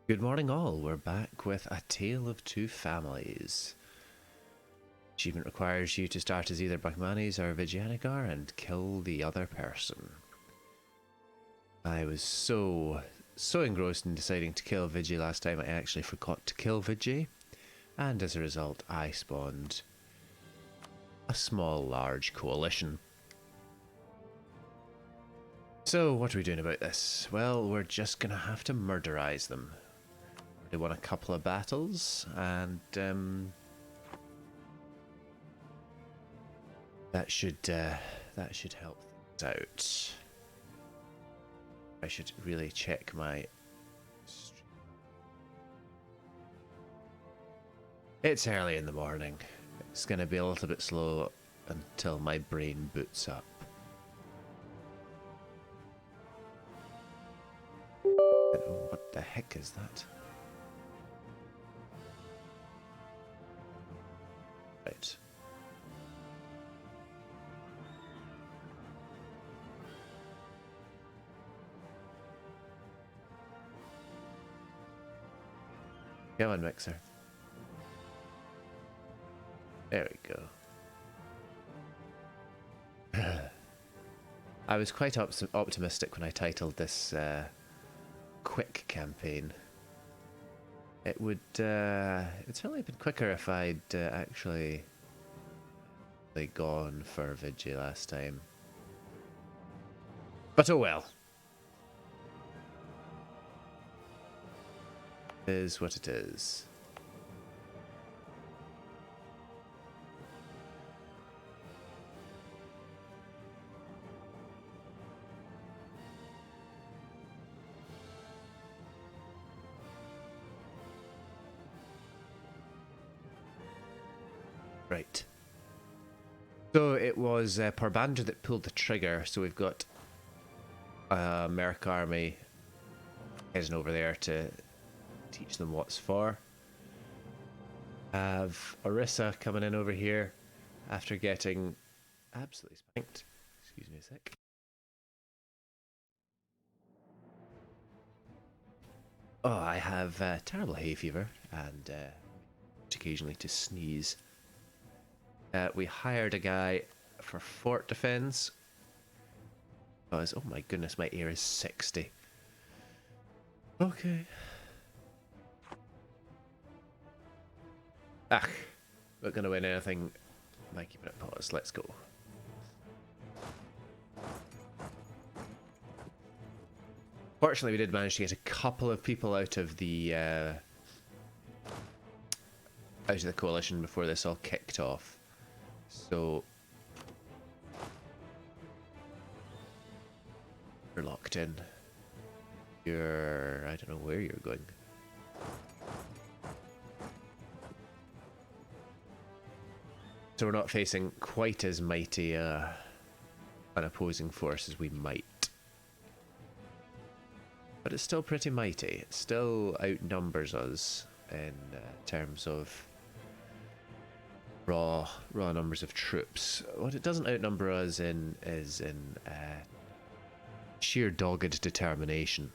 Good morning all, we're back with A Tale of Two Families. Achievement requires you to start as either Bahmanis or Vijayanagar and kill the other person. I was so engrossed in deciding to kill Vijay last time I actually forgot to kill Vijay, and as a result I spawned a small large coalition. So what are we doing about this? Well, we're just gonna have to murderize them. They won a couple of battles, and that should help things out. I should really check my. It's early in the morning. It's gonna be a little bit slow until my brain boots up. What the heck is that? Right. Come on, Mixer. There we go. I was quite optimistic when I titled this quick campaign. It would it's certainly been quicker if I'd actually gone for Vijay last time. But oh well. It is what it is. Right. So it was Parbander that pulled the trigger, so we've got Merc Army heading over there to teach them what's for. Have Orissa coming in over here after getting absolutely spanked. Excuse me a sec. Oh, I have terrible hay fever and occasionally to sneeze. We hired a guy for fort defense. Oh my goodness, my ear is 60. Okay. Not gonna win anything by keeping it paused. Let's go. Fortunately, we did manage to get a couple of people out of the coalition before this all kicked off. So you're locked in. I don't know where you're going. So we're not facing quite as mighty an opposing force as we might. But it's still pretty mighty. It still outnumbers us in terms of raw numbers of troops. What it doesn't outnumber us in is in sheer dogged determination.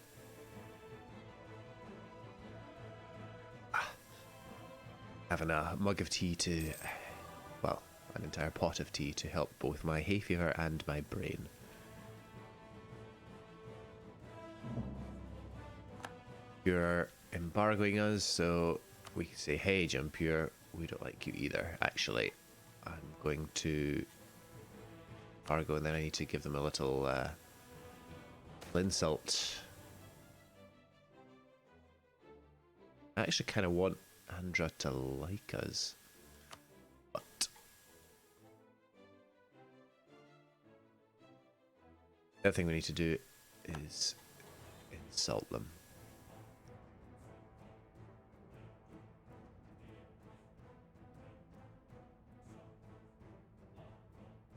Having a mug of tea to, well, an entire pot of tea to help both my hay fever and my brain. You're embargoing us, so we can say, hey, Jumpure, we don't like you either. Actually, I'm going to embargo, and then I need to give them a little insult. I actually kind of want Andra to like us, but the other thing we need to do is insult them.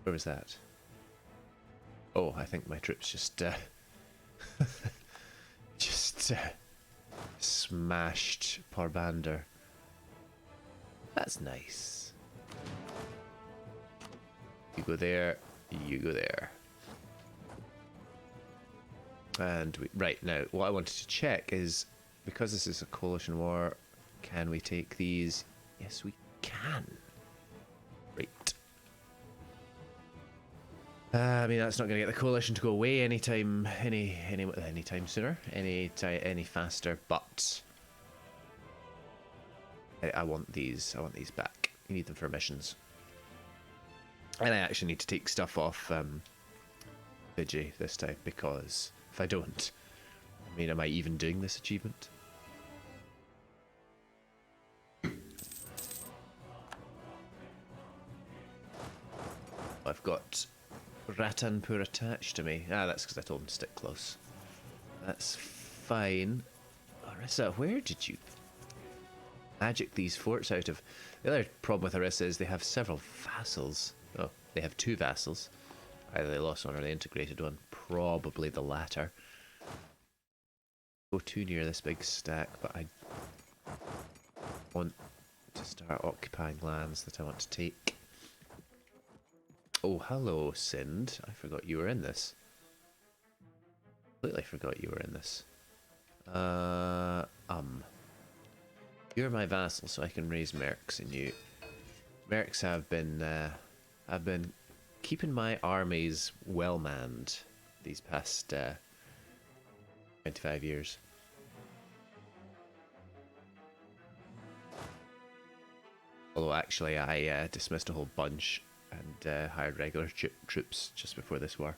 Where was that? Oh, I think my troops just smashed Parbander. That's nice. You go there, you go there. And right now, what I wanted to check is because this is a coalition war, can we take these? Yes, we can. Right. I mean, that's not going to get the coalition to go away anytime sooner, any faster. But I want these. I want these back. You need them for missions, and I actually need to take stuff off Vijay this time, because if I don't, I mean, am I even doing this achievement? I've got Ratanpur attached to me. Ah, that's because I told him to stick close. That's fine. Orissa, where did you magic these forts out of? The other problem with Orissa is they have several vassals. Oh, they have 2 vassals. Either they lost one or they integrated one. Probably the latter. Go too near this big stack, but I want to start occupying lands that I want to take. Oh, hello, Sind. I forgot you were in this. Completely forgot you were in this. You're my vassal, so I can raise mercs in you. Mercs have been keeping my armies well manned these past 25 years. Although actually I dismissed a whole bunch and hired regular troops just before this war.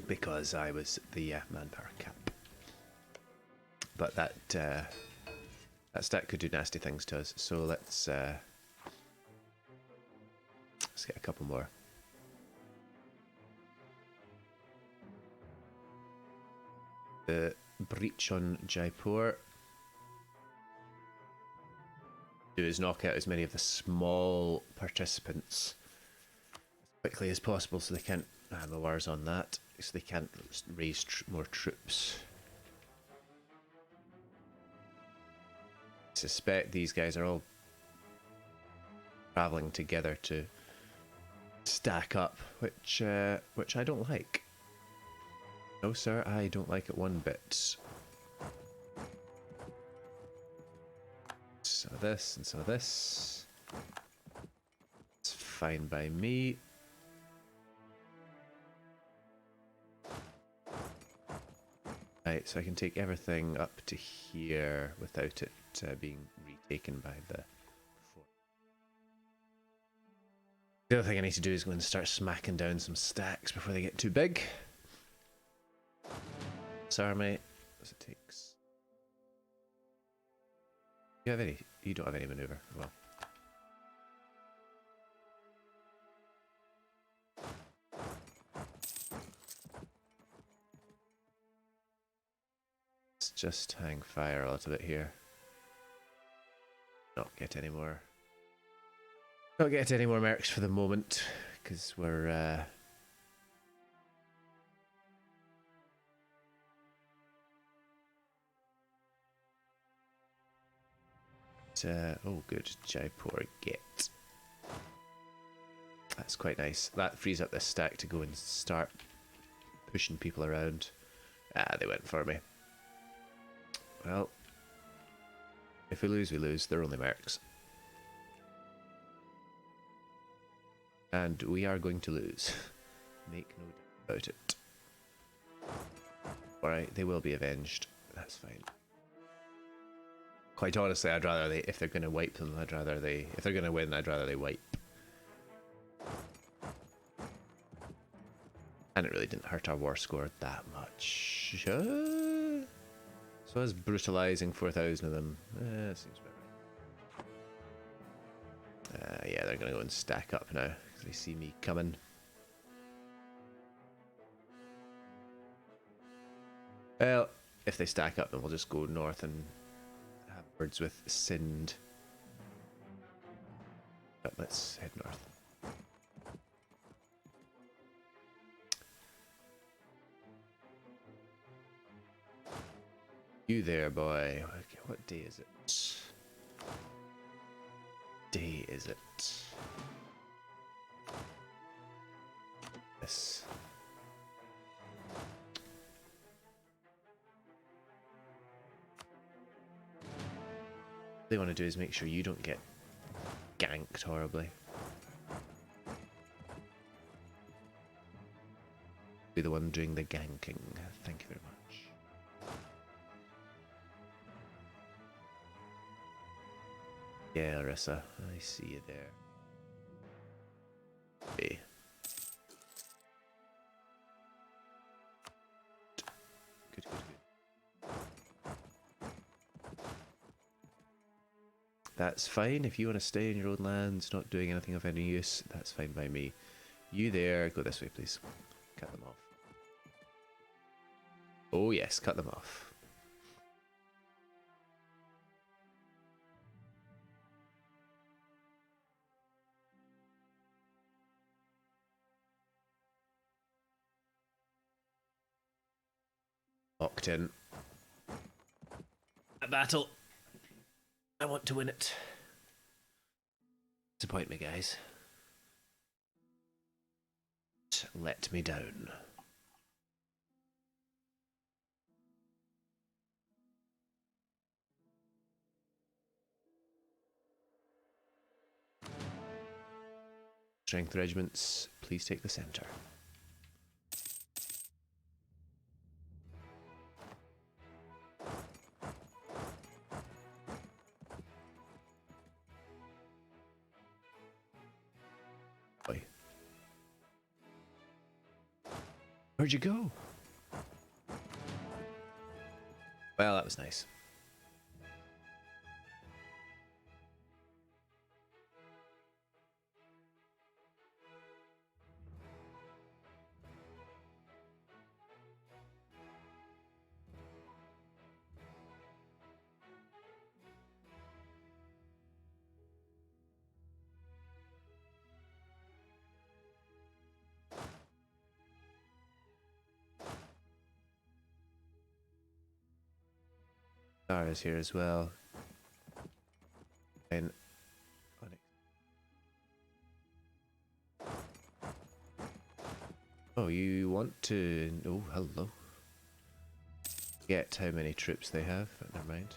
Because I was the manpower cap. But that stat could do nasty things to us, so let's get a couple more. The breach on Jaipur. Do is knock out as many of the small participants as quickly as possible, so they can't. The war's on that, so they can't raise more troops. I suspect these guys are all traveling together to stack up, which I don't like. No, sir, I don't like it one bit. Some of this and some of this. It's fine by me. Right, so I can take everything up to here without it being retaken by the fort. The other thing I need to do is go and start smacking down some stacks before they get too big. This army, as it takes. You have any? You don't have any maneuver. Well. Let's just hang fire a little bit here. Not get any more mercs for the moment, because we're oh good, Jaipur get. That's quite nice. That frees up this stack to go and start pushing people around. Ah, they went for me. Well, if we lose, we lose. They're only mercs. And we are going to lose. Make no doubt about it. Alright, they will be avenged. That's fine. Quite honestly, I'd rather they, if they're going to wipe them, if they're going to win, I'd rather they wipe. And it really didn't hurt our war score that much. So I was brutalizing 4,000 of them. Seems about right. Yeah, they're going to go and stack up now, because they see me coming. Well, if they stack up, then we'll just go north and have words with Sind. But let's head north. You there, boy. Okay, what day is it? Day is it? This. they want to do is make sure you don't get ganked horribly. Be the one doing the ganking. Thank you very much. Yeah, Larissa, I see you there. Hey. Good, good, good. That's fine. If you want to stay in your own lands, not doing anything of any use, that's fine by me. You there, go this way, please. Cut them off. Oh yes, cut them off. Locked in. A battle. I want to win it. Disappoint me, guys. Let me down. Strength regiments, please take the center. Boy. Where'd you go? Well, that was nice. Zara's here as well. And oh, you want to? Oh, hello. Get how many troops they have, but never mind.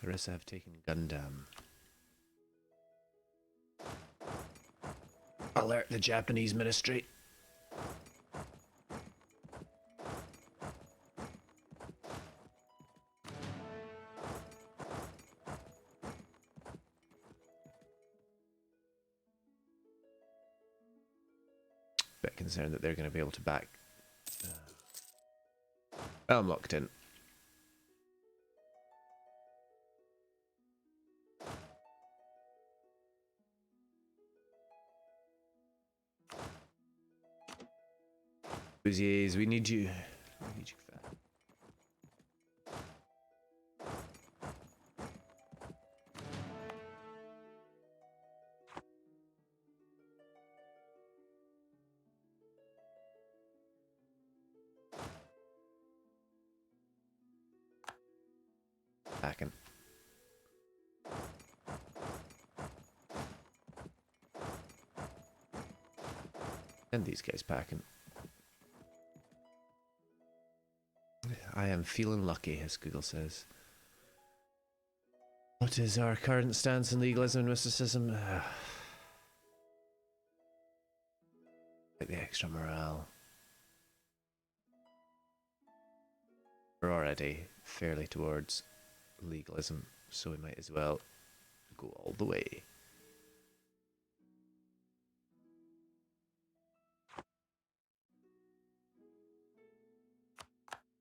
Larissa have taken Gundam. Alert the Japanese ministry. Bit concerned that they're going to be able to back. I'm locked in. Busiers, we need you. We need you fast. Packing. And these guys packing. I am feeling lucky, as Google says. What is our current stance in legalism and mysticism? Like the extra morale. We're already fairly towards legalism, so we might as well go all the way.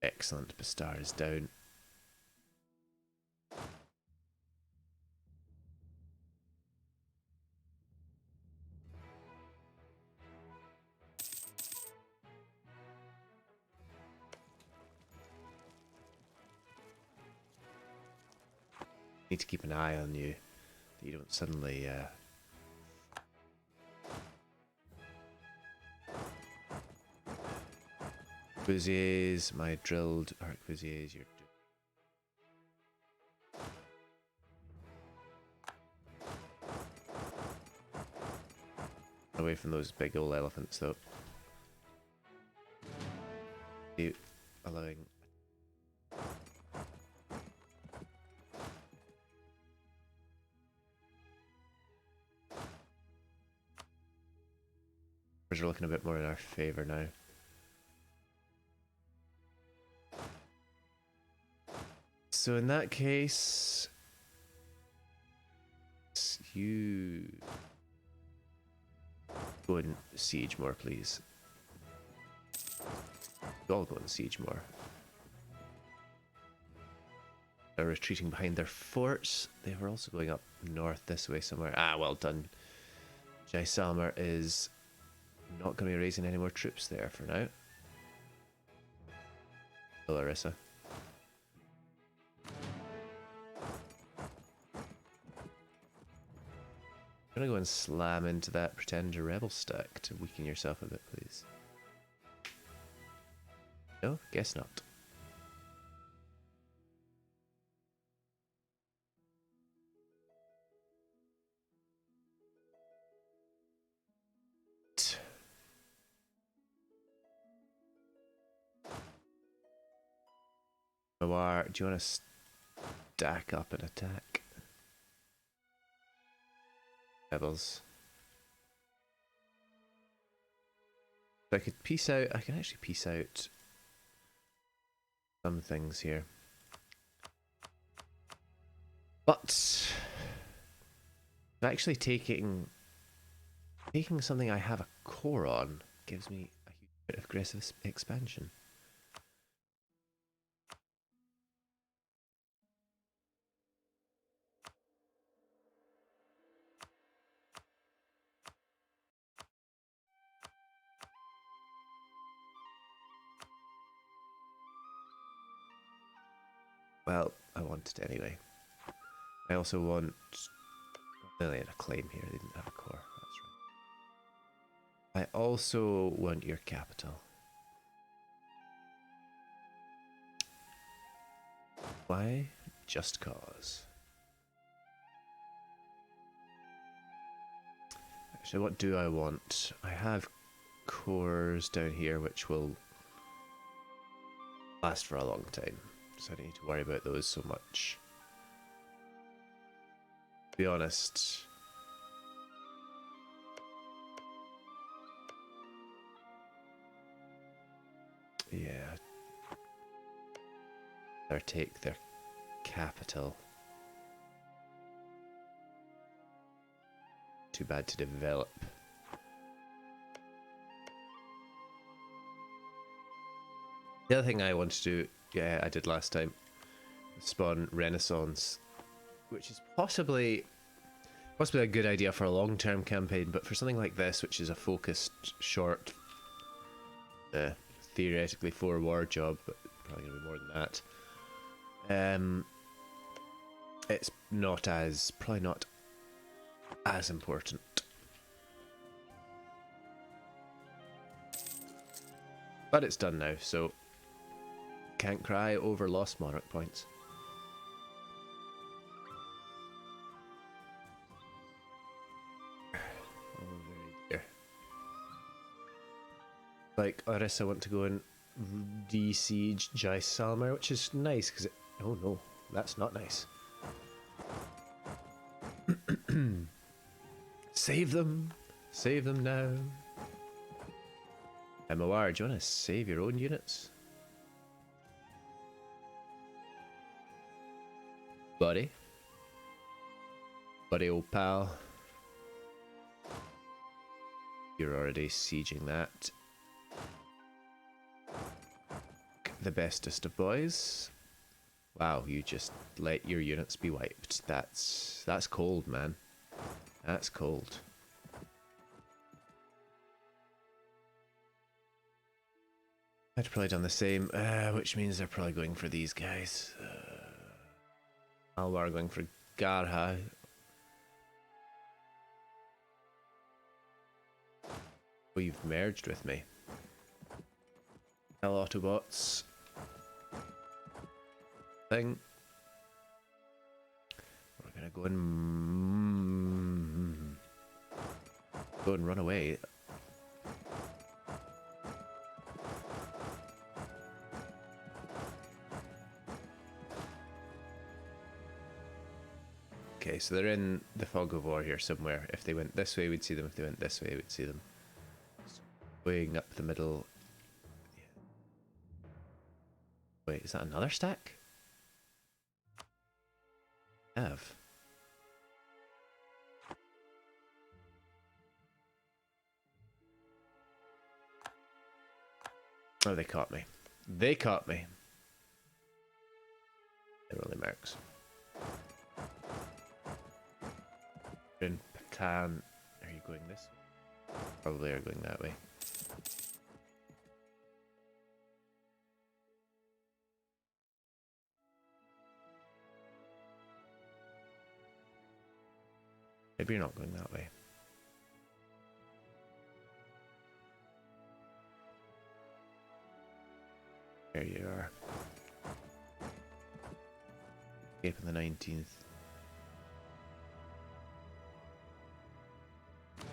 Excellent, Bastar is down. Need to keep an eye on you, that you don't suddenly Arquebusiers, my drilled arquebusiers, you're away from those big old elephants though. You allowing we're looking a bit more in our favor now. So in that case, you go and siege more, please. You all go and siege more. They're retreating behind their forts. They were also going up north this way somewhere. Ah, well done. Jaisalmer is not going to be raising any more troops there for now. Larissa. I'm gonna go and slam into that pretender rebel stack to weaken yourself a bit, please. No? Guess not. Mawar, do you want to stack up and attack? Rebels. I could piece out, I can actually piece out some things here. But actually taking something I have a core on gives me a huge bit of aggressive expansion. Well, I want it anyway. I also want... Well, they had a claim here, they didn't have a core, that's right. I also want your capital. Why? Just cause. Actually, what do I want? I have cores down here which will last for a long time, so I don't need to worry about those so much. To be honest, yeah, or take their capital. Too bad to develop. The other thing I want to do, yeah, I did last time, spawn Renaissance, which is possibly a good idea for a long-term campaign, but for something like this, which is a focused, short, theoretically 4-war job, but probably gonna be more than that. It's probably not as important. But it's done now, so can't cry over lost monarch points. Oh, very dear. Like, Orissa want to go and de-siege Jaisalmer, which is nice, because it... Oh no, that's not nice. Save them! Save them now! MOR, do you want to save your own units? Buddy? Buddy old pal. You're already sieging that. The bestest of boys. Wow, you just let your units be wiped. That's cold, man. That's cold. I'd probably done the same, which means they're probably going for these guys. Alwar going for Garha. Oh, you've merged with me. Hell, Autobots. Thing. We're gonna go and run away. Okay, so they're in the fog of war here somewhere. If they went this way, we'd see them. If they went this way, we'd see them. Going up the middle. Wait, is that another stack? Have. Oh, they caught me. They caught me. It really marks. In Patan. Are you going this way? Probably are going that way. Maybe you're not going that way. There you are. Escape on the 19th.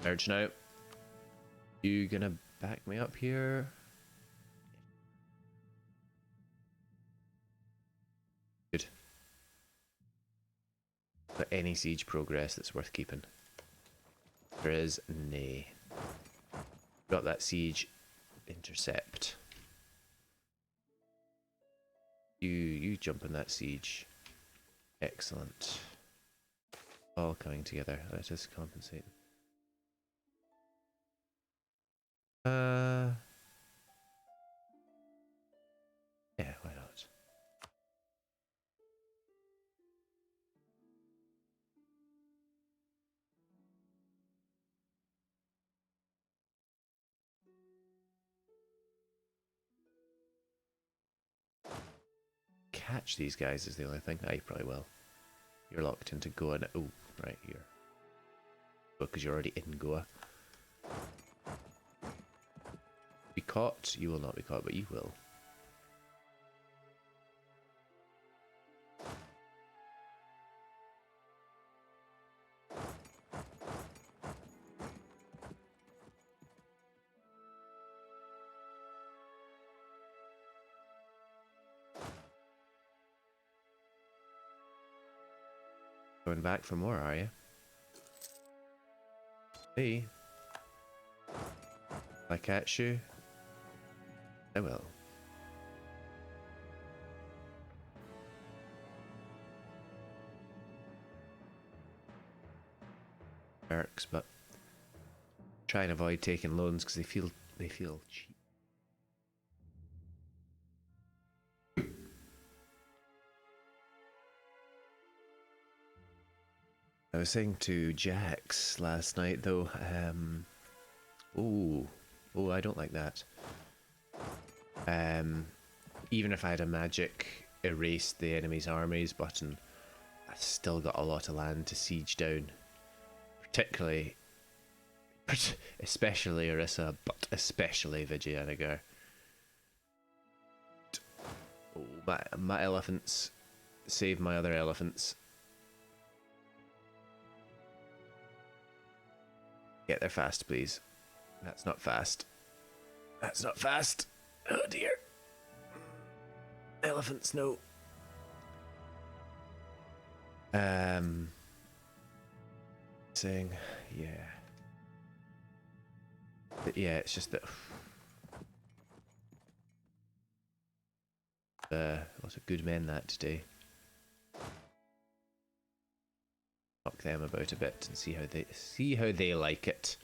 Merge now. You gonna back me up here? Good. But any siege progress that's worth keeping? There is nay. Got that siege intercept. You jump in that siege. Excellent. All coming together. Let us compensate. Yeah, why not? Catch these guys is the only thing. Ah, you probably will. You're locked into Goa. Oh, right here. Because you're already in Goa. Be caught? You will not be caught, but you will. Going back for more, are you? Hey. If I catch you, I will. Mercs, but try and avoid taking loans because they feel cheap. I was saying to Jax last night though, oh, I don't like that. Even if I had a magic erase the enemy's armies button, I still got a lot of land to siege down. Especially Orissa, but especially Vijayanagar. Oh, my elephants. Save my other elephants. Get there fast, please. That's not fast. That's not fast. Oh dear. Elephants, no. Saying, yeah. But yeah, it's just that. Lots of good men that today. Knock them about a bit and see how they like it.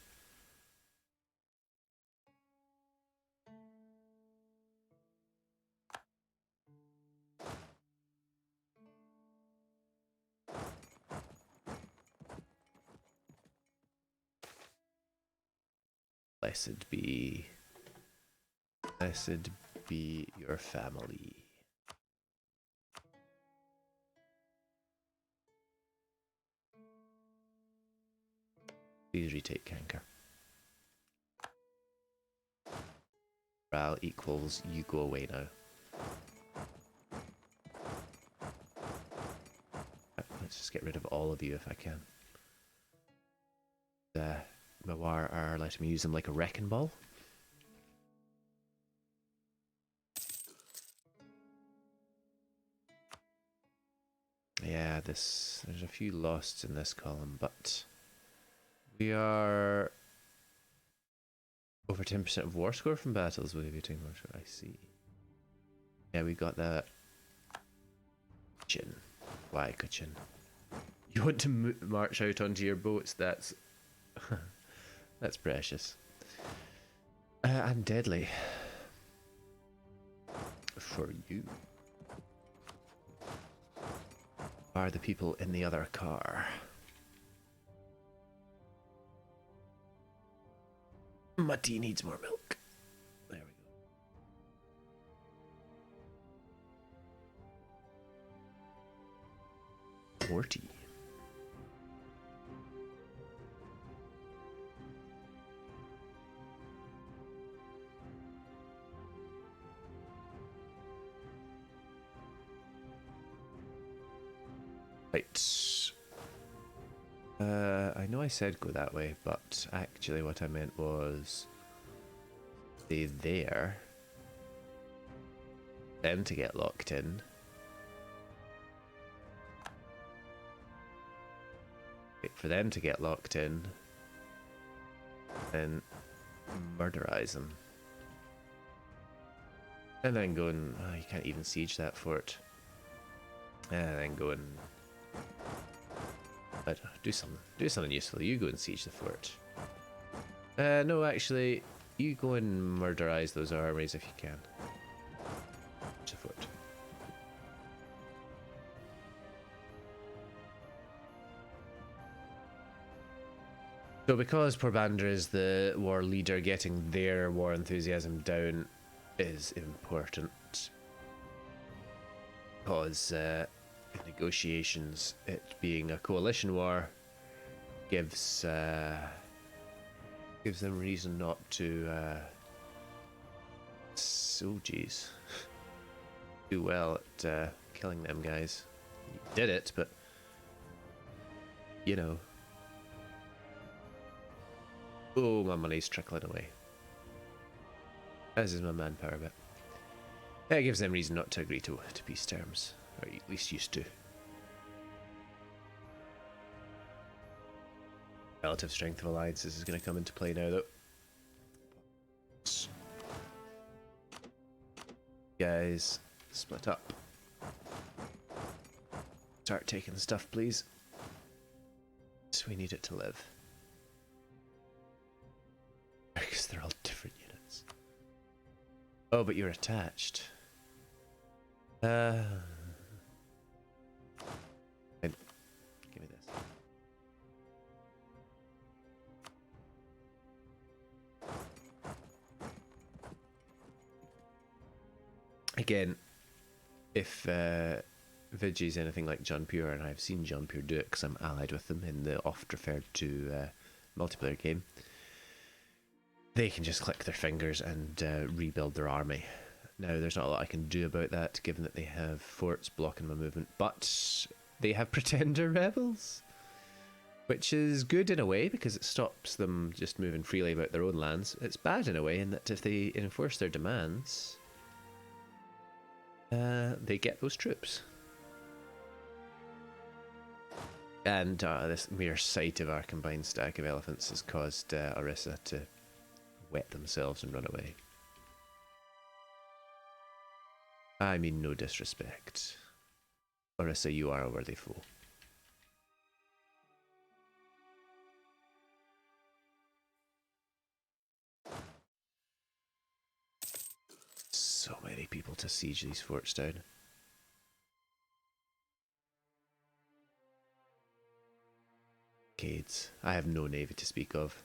Blessed be your family. Please retake Kanker. Morale equals you go away now. Let's just get rid of all of you if I can. Mawar are letting me use them like a wrecking ball. Yeah, there's a few losts in this column, but we are over 10% of war score from battles with between war score. I see. Yeah, we got that. Chin. Why, Kuchin? You want to march out onto your boats? That's that's precious. And deadly. For you. Are the people in the other car? My tea needs more milk. There we go. More tea. Right. I know I said go that way, but actually what I meant was stay there. Them to get locked in. Wait for them to get locked in. Then murderize them. And then go and... Oh, you can't even siege that fort. And then go and... do something useful. You go and siege the fort. No, actually, you go and murderize those armies if you can. Siege the fort. So because Porbandar is the war leader, getting their war enthusiasm down is important. Because in negotiations, it being a coalition war gives them reason not to so geez do well at killing them guys. You did it, but you know. Oh, my money's trickling away. As is my manpower bit. It gives them reason not to agree to peace terms, or at least used to. Relative strength of alliances is going to come into play now, though. Guys, split up. Start taking stuff, please. So we need it to live. Because they're all different units. Oh, but you're attached. And give me this. Again, if Vijay's anything like Jaunpur, and I've seen Jaunpur do it because I'm allied with them in the oft referred to multiplayer game, they can just click their fingers and rebuild their army. Now, there's not a lot I can do about that, given that they have forts blocking my movement, but they have pretender rebels, which is good in a way because it stops them just moving freely about their own lands. It's bad in a way in that if they enforce their demands, they get those troops. And this mere sight of our combined stack of elephants has caused Orissa to wet themselves and run away. I mean no disrespect. Orissa, you are a worthy foe. So many people to siege these forts down. Cades. I have no navy to speak of.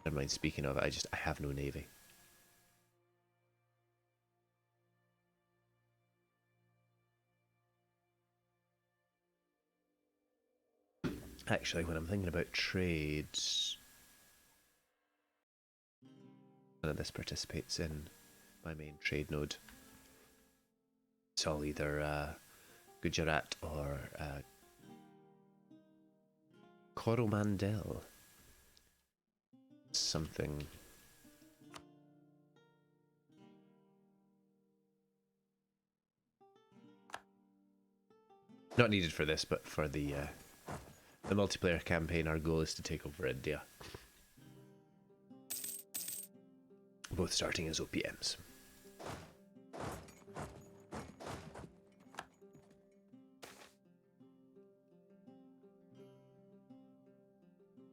Never mind speaking of it, I have no navy. Actually, when I'm thinking about trades, none of this participates in my main trade node. It's all either Gujarat or Coromandel. Something. Not needed for this, but for the multiplayer campaign, our goal is to take over India. Both starting as OPMs.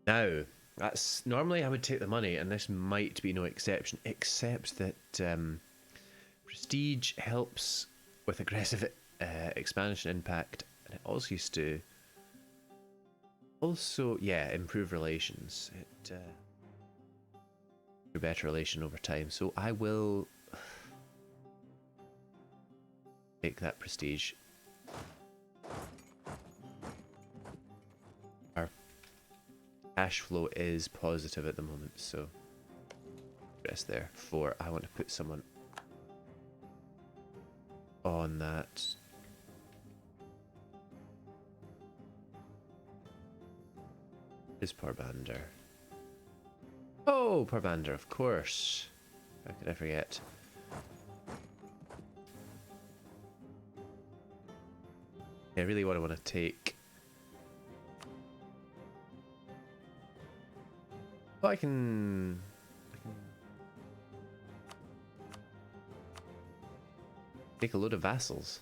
Now, that's normally I would take the money, and this might be no exception, except that prestige helps with aggressive expansion impact, and it also used to improve relations. It a better relation over time. So I will take that prestige. Our cash flow is positive at the moment, so rest there. I want to put someone on that. Is Parbander. Oh, Parbander, of course. How could I forget? I really want to take. Oh, I can take a load of vassals.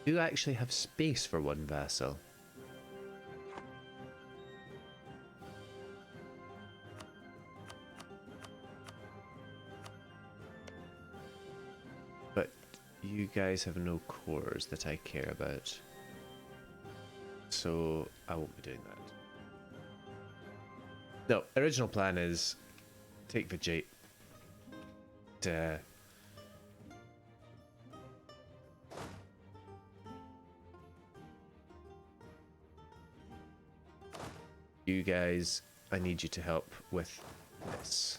Do you actually have space for one vassal? But you guys have no cores that I care about. So I won't be doing that. No, original plan is take Vijay. You guys, I need you to help with this.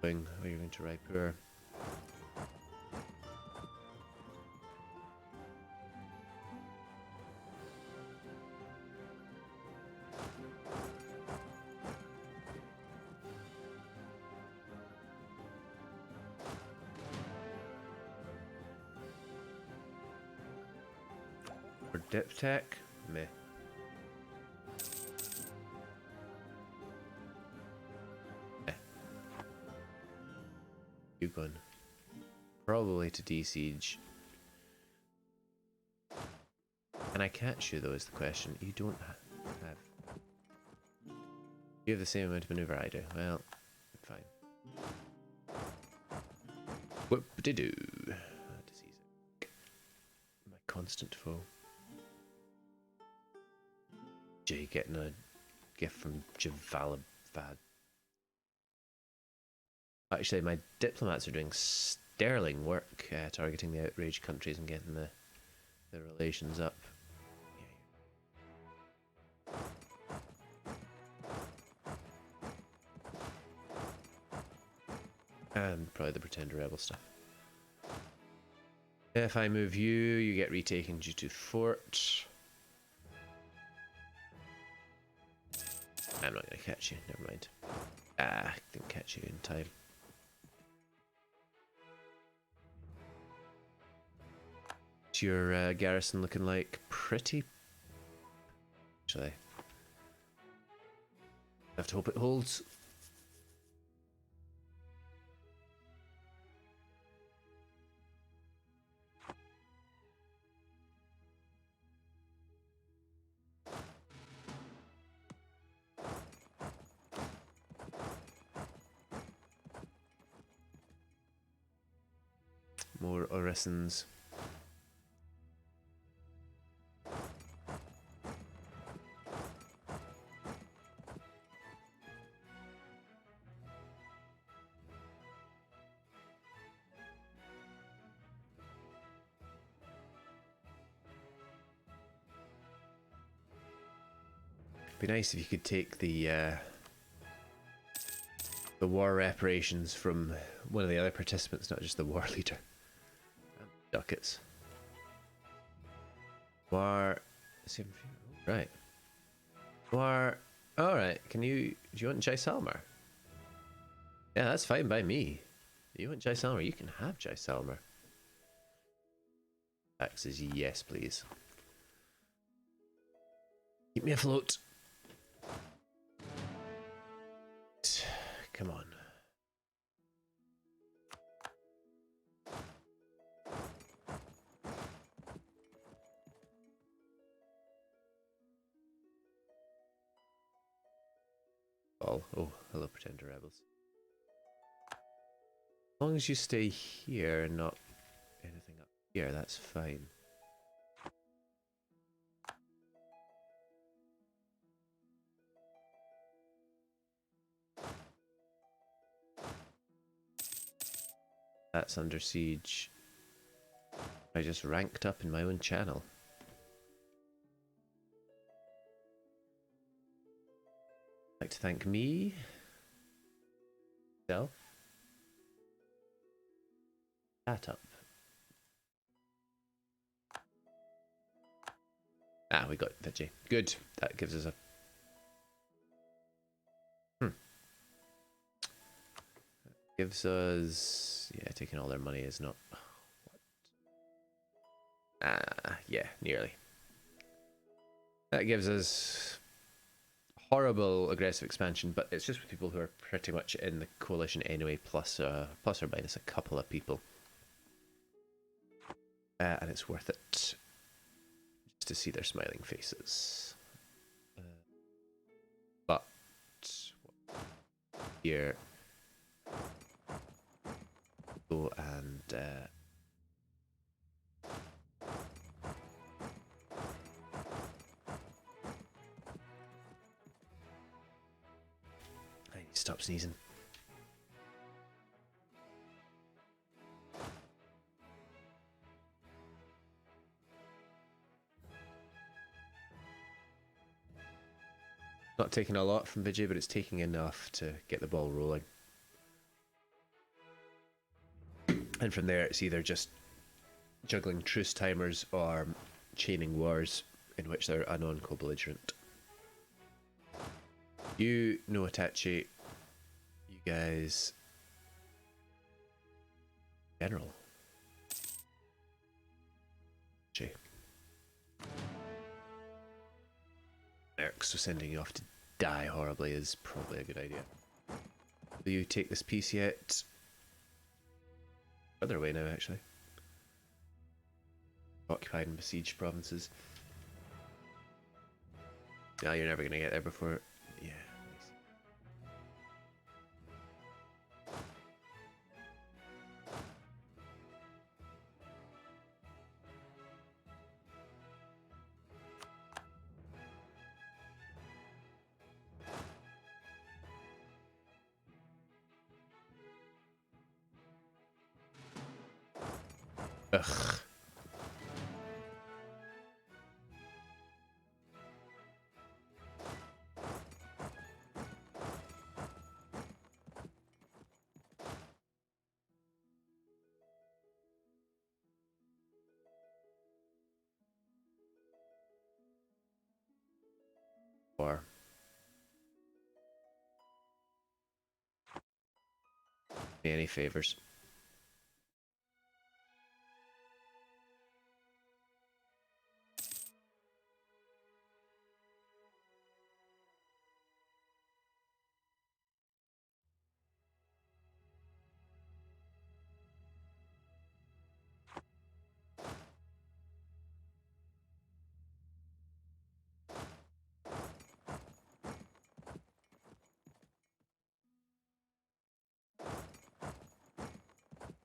Oh, you're going to Raipur. For dip tech, meh. You gone. Probably to de-siege. Can I catch you though is the question. You don't have. You have the same amount of maneuver I do. Well, fine. Whoop-de-doo. Disease. My constant foe. Jay getting a gift from Javalabad. Actually, my diplomats are doing sterling work targeting the outraged countries and getting the relations up. And probably the Pretender Rebel stuff. If I move you, you get retaken due to fort. I'm not going to catch you, never mind. Ah, didn't catch you in time. What's your garrison looking like? Pretty. Actually, I have to hope it holds. More orisons. Be nice if you could take the war reparations from one of the other participants, not just the war leader. Ducats. War. Right. War. Alright, do you want Jaisalmer? Yeah, that's fine by me. You want Jaisalmer? You can have Jaisalmer. Taxes, yes, please. Keep me afloat. Come on. Oh, hello, Pretender Rebels. As long as you stay here and not anything up here, that's fine. That's under siege. I just ranked up in my own channel. I'd like to thank me. Self. That up. Ah, we got Vijay. Good. That gives us a... Gives us... Yeah, taking all their money is not... yeah, nearly. That gives us horrible aggressive expansion, but it's just with people who are pretty much in the coalition anyway, plus or minus a couple of people. And it's worth it just to see their smiling faces. But here, go and I need to stop sneezing. Not taking a lot from Vijay, but it's taking enough to get the ball rolling. And from there, it's either just juggling truce timers or chaining wars in which they're a non-co-belligerent. You, no Itachi. You guys... General. Jay. So sending you off to die horribly is probably a good idea. Will you take this piece yet? Other way now, actually. Occupied and besieged provinces. No, you're never going to get there before... Yeah. Ugh. Or... Any favors.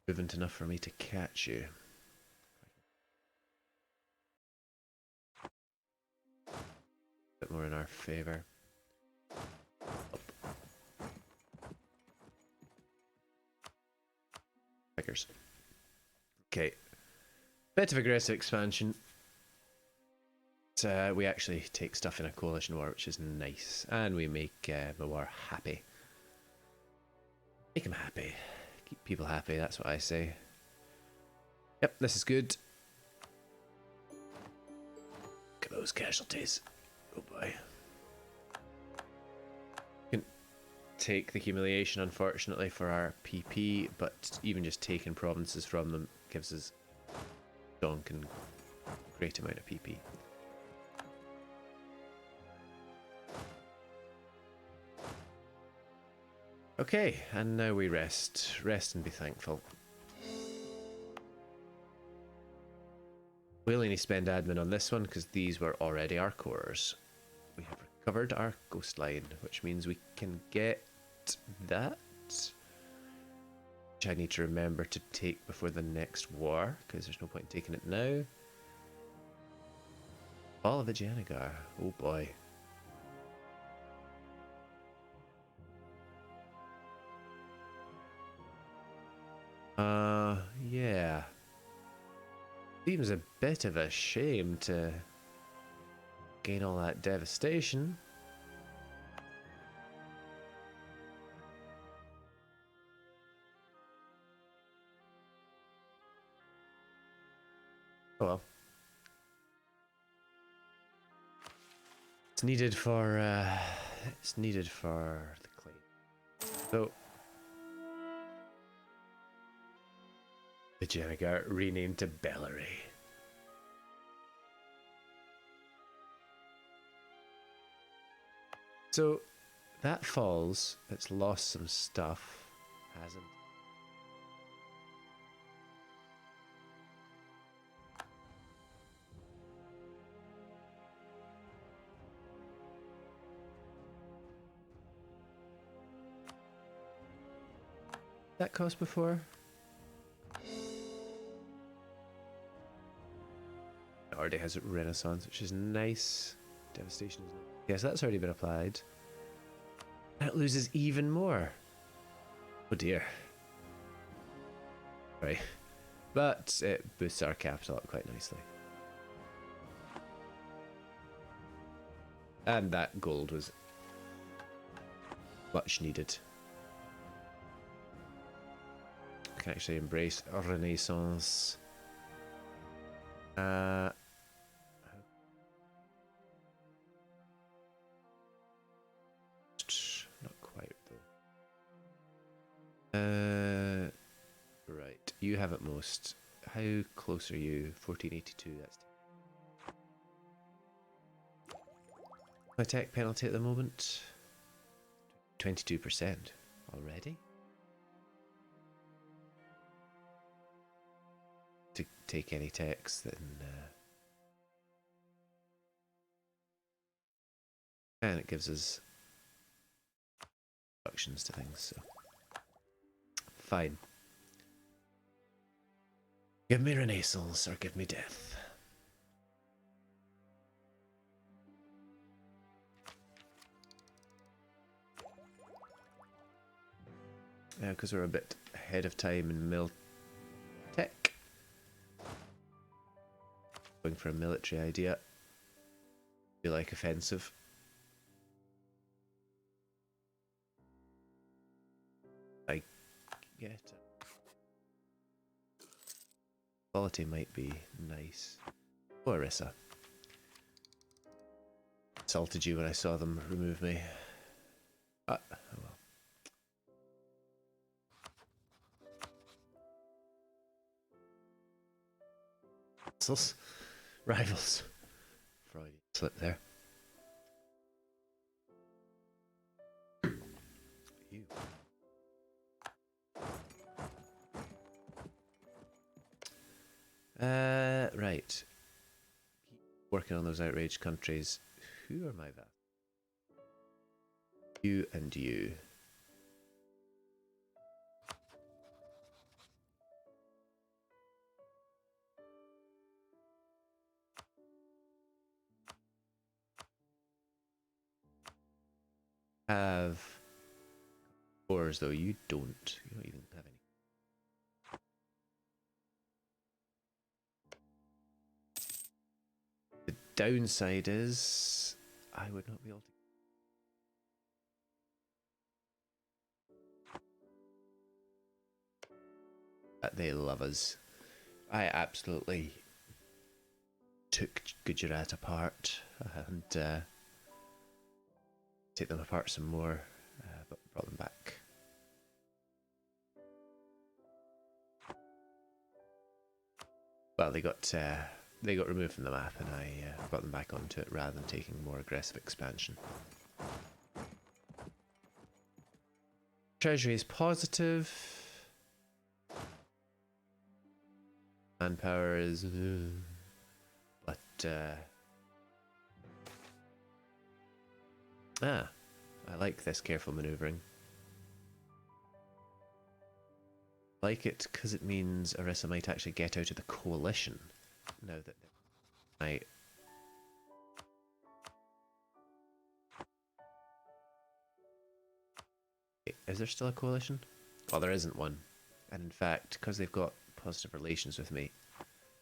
Movement enough for me to catch you. A bit more in our favor. Figures. Okay. Bit of aggressive expansion. We actually take stuff in a coalition war, which is nice, and we make the war happy. Make them happy. Keep people happy, that's what I say. Yep, this is good. Look at those casualties. Oh boy. Can take the humiliation, unfortunately, for our PP, but even just taking provinces from them gives us donk and great amount of PP. Okay, and now we rest. Rest and be thankful. We only need to spend admin on this one because these were already our cores. We have recovered our coastline, which means we can get that. Which I need to remember to take before the next war, because there's no point in taking it now. All of Vijayanagar. Oh boy. Yeah. Seems a bit of a shame to gain all that devastation. Oh well. It's needed for the claim. So Vijayanagar renamed to Bellary. So that falls. It's lost some stuff, hasn't? That cost before? It already has a Renaissance, which is nice. Devastation is nice. Yes, that's already been applied. And it loses even more. Oh dear. Right. But it boosts our capital up quite nicely. And that gold was much needed. I can actually embrace a Renaissance. Not quite though. Right, you have at most. How close are you? 1482. That's attack penalty at the moment. 22% already. To take any text, then and it gives us reductions to things, so fine. Give me Renaissance or give me death. Yeah, because we're a bit ahead of time in mil tech. Going for a military idea. Be like offensive. I get it. Quality might be nice. Oh, Arissa. Insulted you when I saw them remove me. Oh well. Rivals. Freudian slip there. You. Right. Keep working on those outraged countries. Who are my vassals? You and you. Have wars though, you don't. You don't even have any. downside is I would not be able to. They love us. I absolutely took Gujarat apart and take them apart some more, but brought them back. Well, they got removed from the map, and I brought them back onto it rather than taking more aggressive expansion. Treasury is positive. Manpower is, but I like this careful maneuvering. I like it because it means Orissa might actually get out of the coalition now that I. Is there still a coalition? Well, there isn't one, and in fact, because they've got positive relations with me,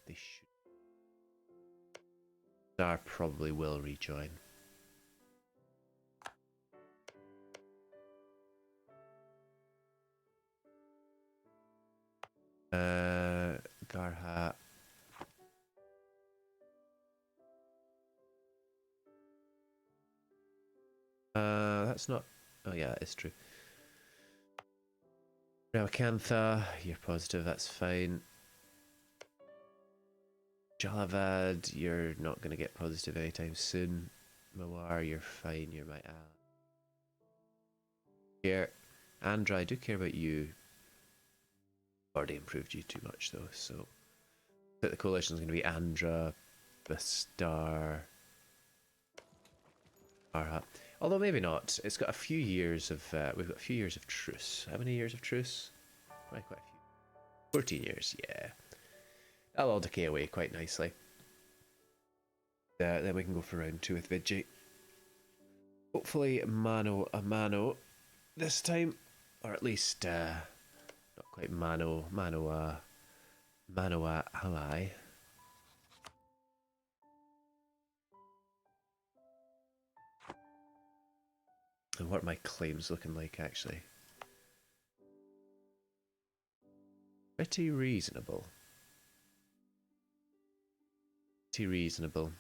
they should. Dar probably will rejoin. Garha. That's not. Oh yeah, it's true. Ravakantha, you're positive. That's fine. Jalavad, you're not going to get positive anytime soon. Mawar, you're fine. You're my ally. Here, Andra, I do care about you. Already improved you too much though, so the coalition is going to be Andra, Bastar, Arhat. Although maybe not. It's got a few years of. We've got a few years of truce. How many years of truce? Quite a few. 14 years. Yeah, that'll all decay away quite nicely. Then we can go for round 2 with Vijay. Hopefully, mano a mano this time, or at least not quite mano a ally. And what are my claims looking like, actually? Pretty reasonable. Pretty reasonable.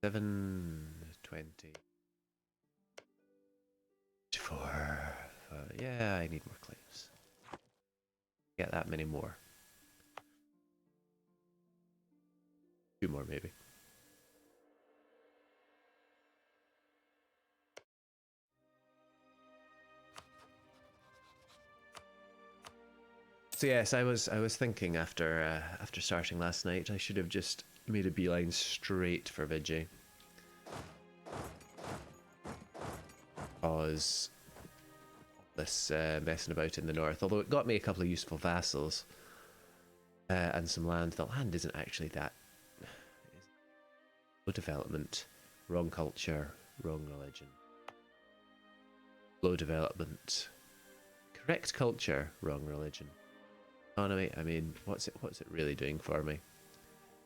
720. 4. Yeah, I need more claims. Get that many more. 2 more, maybe. So yes, I was thinking after starting last night, I should have just made a beeline straight for Vijay. Because this messing about in the north, although it got me a couple of useful vassals and some land. The land isn't actually that. Low development, wrong culture, wrong religion. Low development, correct culture, wrong religion. Economy, I mean, what's it really doing for me?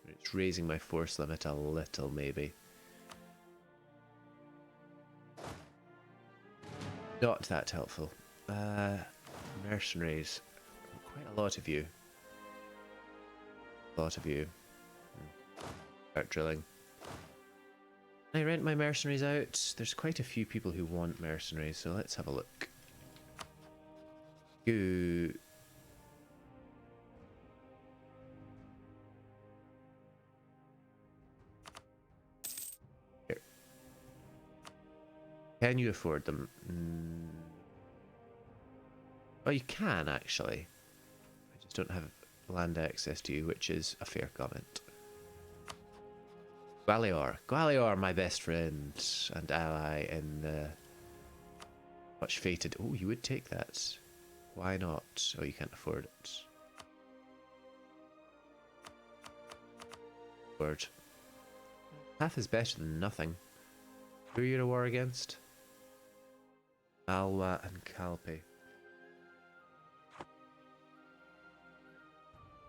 It's raising my force limit a little, maybe. Not that helpful. Mercenaries, quite a lot of you. Start drilling. Can I rent my mercenaries out? There's quite a few people who want mercenaries, so let's have a look. You. Here. Can you afford them? Oh, you can actually. I just don't have land access to you, which is a fair comment. Gwalior, my best friend and ally in the much fated. Oh, you would take that. Why not? Oh, you can't afford it. Word. Half is better than nothing. Who are you in a war against? Alwa and Kalpi.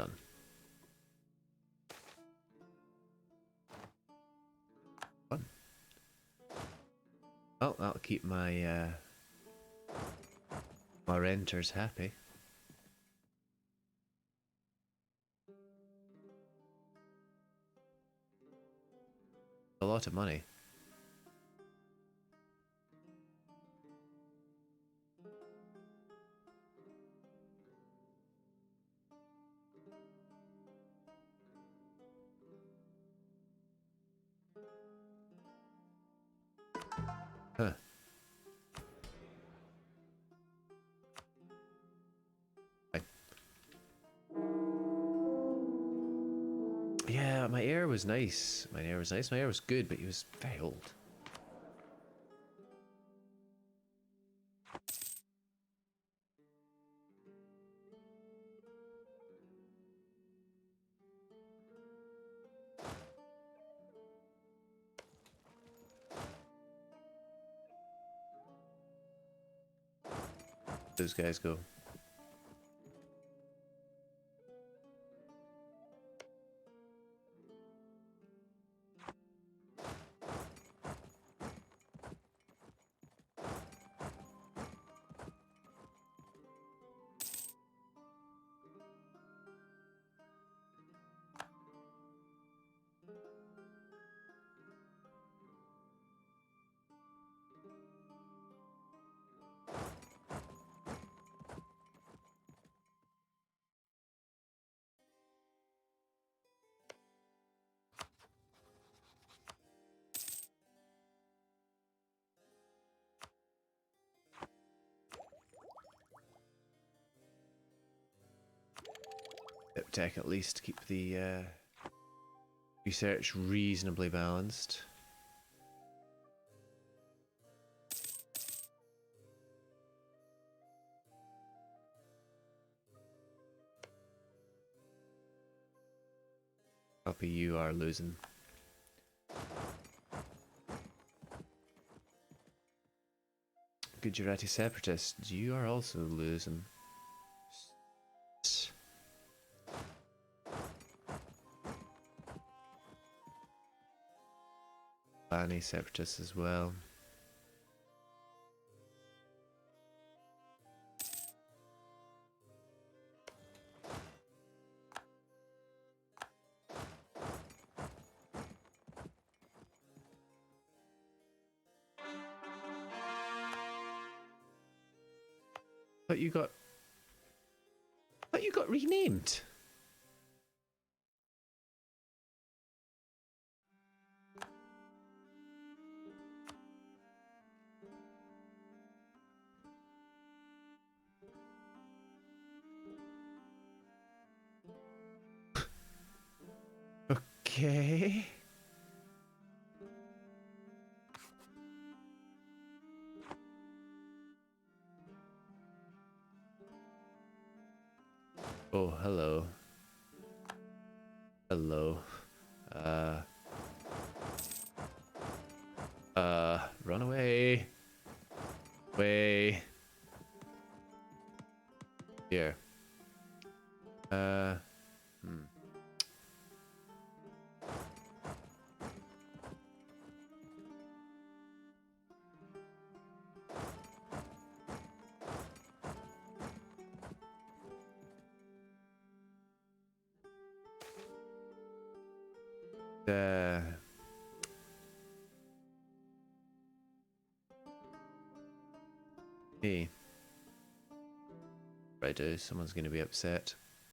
done. Fun. Well, that'll keep my my renters happy. A lot of money. Huh. Fine. Yeah, my heir was nice. My heir was nice. My heir was good, but he was very old. Those guys go. Tech at least keep the research reasonably balanced. Copy, you are losing. Gujarati separatists, you are also losing. Bahmani separatists as well. Thought you got renamed. Okay. Oh, hello. Hello. Run away. Way. Here. Hey. Right, someone's gonna be upset.